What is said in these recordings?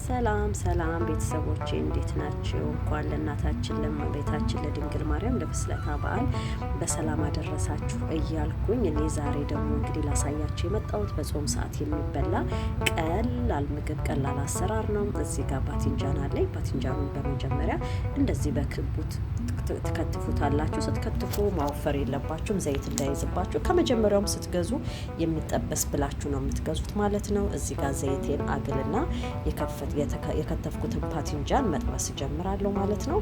ሰላም ሰላም ቤተሰቦቼ እንዴት ናችሁ? እንኳን ለእናታችን ለእመቤታችን ለድንግል ማርያም ለፍስለታ በዓል በሰላም አደረሳችሁ እያልኩኝ እኔ ዛሬ ደግሞ እንግዲህ ላሳያችሁ የመጣሁት በጾም ሰዓት የሚበላ ቀላል ምግብ ቀላል አሰራር ነው። እዚህ ጋር ባቲንጃን አለኝ። ባቲንጃኑን በመጀመሪያ እንደዚህ በክቡት ትከትፉታላችሁ። ስትከትፉ ማወፈር የለባችሁም፣ ዘይት እንዳይዝባችሁ። ከመጀመሪያውም ስትገዙ የሚጠበስ ብላችሁ ነው የምትገዙት ማለት ነው። እዚህ ጋር ዘይቴን አግልና የከተፍኩትን ባቲንጃን መጥበስ ጀምራለሁ ማለት ነው።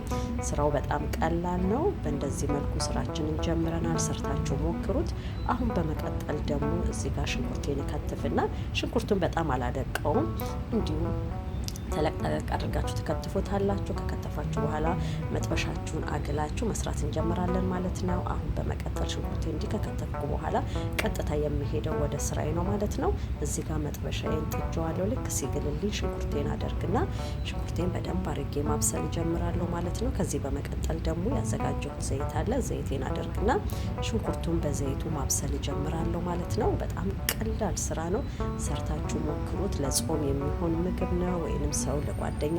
ስራው በጣም ቀላል ነው። በእንደዚህ መልኩ ስራችንን ጀምረናል። ሰርታችሁ ሞክሩት። አሁን በመቀጠል ደግሞ እዚህ ጋር ሽንኩርቴን ከትፍና ሽንኩርቱን በጣም አላደቀውም፣ እንዲሁም ተለቅ አድርጋችሁ ትከትፉታላችሁ። ከከተፋችሁ በኋላ መጥበሻችሁን አግላችሁ መስራት እንጀምራለን ማለት ነው። አሁን በመቀጠል ሽንኩርቴ እንዲህ ከከተፍኩ በኋላ ቀጥታ የሚሄደው ወደ ስራዬ ነው ማለት ነው። እዚህ ጋር መጥበሻዬን ጥጄዋለሁ። ልክ ሲግልልኝ ሽንኩርቴን አደርግና ሽንኩርቴን በደንብ አድርጌ ማብሰል ጀምራለሁ ማለት ነው። ከዚህ በመቀጠል ደግሞ ያዘጋጀሁት ዘይት አለ። ዘይቴን አደርግና ሽንኩርቱን በዘይቱ ማብሰል ጀምራለሁ ማለት ነው። በጣም ቀላል ስራ ነው። ሰርታችሁ ሞክሩት። ለጾም የሚሆን ምግብ ነው። ወይንም ሰው ለጓደኛ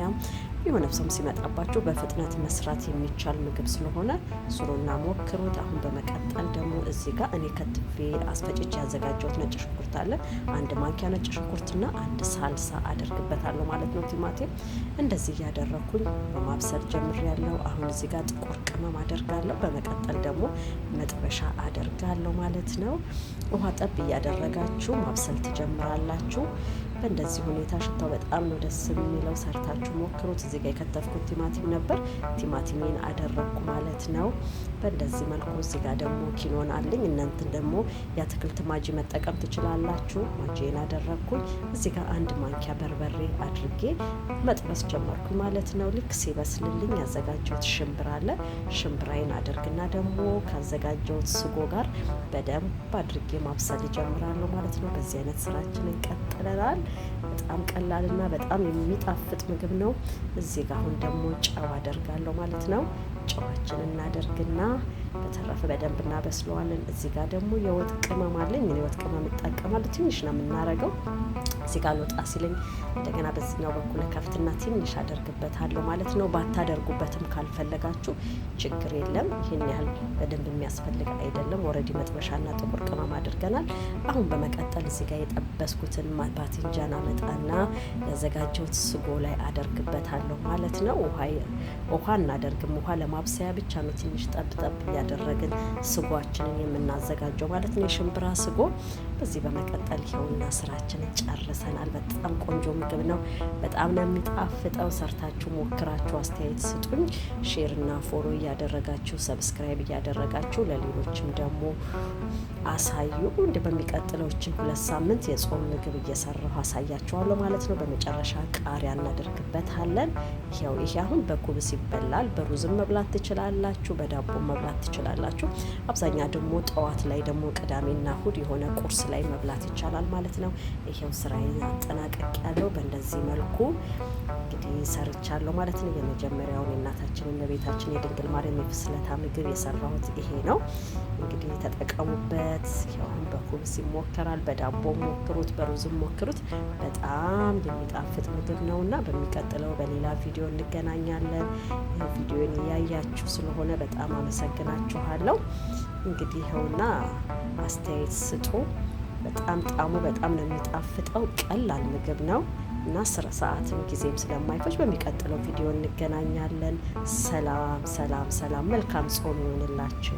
የሆነ ሰው ሲመጣባችሁ በፍጥነት መስራት የሚቻል ምግብ ስለሆነ ስሩና ሞክሩት። አሁን በመቀጠል ደግሞ እዚህ ጋር እኔ ከትፌ አስፈጭቼ ያዘጋጀሁት ነጭ ሽንኩርት አለ። አንድ ማንኪያ ነጭ ሽንኩርትና አንድ ሳልሳ አደርግበታለሁ ማለት ነው። ቲማቲም እንደዚህ እያደረኩኝ በማብሰል ጀምሬያለሁ። አሁን እዚህ ጋር ጥቁር ቅመም አደርጋለሁ። በመቀጠል ደግሞ መጥበሻ አደርጋለሁ ማለት ነው። ውሃ ጠብ እያደረጋችሁ ማብሰል ትጀምራላችሁ። በእንደዚህ ሁኔታ ሽታው በጣም ነው ደስ የሚለው። ሰርታችሁ ሞክሩት። እዚህ ጋር የከተፍኩት ቲማቲም ነበር። ቲማቲሜን አደረግኩ ማለት ነው። በእንደዚህ መልኩ እዚህ ጋር ደግሞ ኪኖን አለኝ። እናንተን ደግሞ የአትክልት ማጂ መጠቀም ትችላላችሁ። ማጂን አደረግኩኝ። እዚህ ጋር አንድ ማንኪያ በርበሬ አድርጌ መጥበስ ጀመርኩ ማለት ነው። ልክ ሲበስልልኝ ያዘጋጀሁት ሽምብራ አለ። ሽምብራዬን አደርግና ደግሞ ካዘጋጀሁት ስጎ ጋር በደንብ አድርጌ ማብሰል ጀምራለሁ ማለት ነው። በዚህ አይነት ስራችንን ቀጥለናል። በጣም ቀላልና በጣም የሚጣፍጥ ምግብ ነው። እዚህ ጋር አሁን ደግሞ ጨው አደርጋለሁ ማለት ነው። ጨዋችንን እናደርግና በተረፈ በደንብ እናበስለዋለን። እዚህ ጋር ደግሞ የወጥ ቅመም አለኝ። የወጥ ቅመም እጠቀማለሁ። ትንሽ ነው የምናረገው። እዚህ ጋር ልወጣ ሲለኝ እንደገና በዚህኛው በኩል ከፍትና ትንሽ አደርግበታለሁ ማለት ነው። ባታደርጉበትም ካልፈለጋችሁ ችግር የለም። ይህን ያህል በደንብ የሚያስፈልግ አይደለም። ኦልሬዲ መጥበሻና ጥቁር ቅመም አድርገናል። አሁን በመቀጠል እዚህ ጋር የጠበስኩትን ባቲንጃን አመጣና ያዘጋጀሁት ስጎ ላይ አደርግበታለሁ ማለት ነው። ውሃ እናደርግም። ውሃ ለማብሰያ ብቻ ነው። ትንሽ ጠብጠብ እያደረግን ስጓችንን የምናዘጋጀው ማለት ነው። የሽምብራ ስጎ። በዚህ በመቀጠል ይኸውና ስራችንን ጨርሰናል። በጣም ቆንጆ ምግብ ነው። በጣም ነው የሚጣፍጠው። ሰርታችሁ ሞክራችሁ አስተያየት ስጡኝ። ሼርና ፎሎ እያደረጋችሁ ሰብስክራይብ እያደረጋችሁ ለሌሎችም ደግሞ አሳዩ። እንደ በሚቀጥለውችን 2 ሳምንት የጾም ምግብ እየሰራሁ አሳያችኋለሁ ማለት ነው። በመጨረሻ ቃሪያ እናደርግበታለን። ይሄው ይሄ አሁን በኩብስ ይበላል። በሩዝም መብላት ትችላላችሁ፣ በዳቦ መብላት ትችላላችሁ። አብዛኛ ደግሞ ጠዋት ላይ ደግሞ ቅዳሜና እሁድ የሆነ ቁርስ ላይ መብላት ይቻላል ማለት ነው። ይሄው ስራዬን አጠናቀቅ ያለው በእንደዚህ መልኩ እንግዲህ ሰርቻለሁ ማለት ነው። የመጀመሪያውን የእናታችንን የቤታችን የድንግል ማርያም የፍስለታ ምግብ የሰራሁት ይሄ ነው። እንግዲህ ተጠቀሙበት። ይሄውን በኩብስ ይሞከራል፣ በዳቦ ሞክሩት፣ በሩዝም ሞክሩት። በጣም የሚጣፍጥ ምግብ ነውና በሚቀጥለው በሌላ ቪዲዮ እንገናኛለን። ቪዲዮን እያያችሁ ስለሆነ በጣም አመሰግናችኋለሁ። እንግዲህ ይኸውና አስተያየት ስጡ። በጣም ጣሙ በጣም ነው የሚጣፍጠው። ቀላል ምግብ ነው እና ሰዓትም ጊዜም ስለማይፈጅ በሚቀጥለው ቪዲዮ እንገናኛለን። ሰላም ሰላም ሰላም። መልካም ጾም ይሆንላችሁ።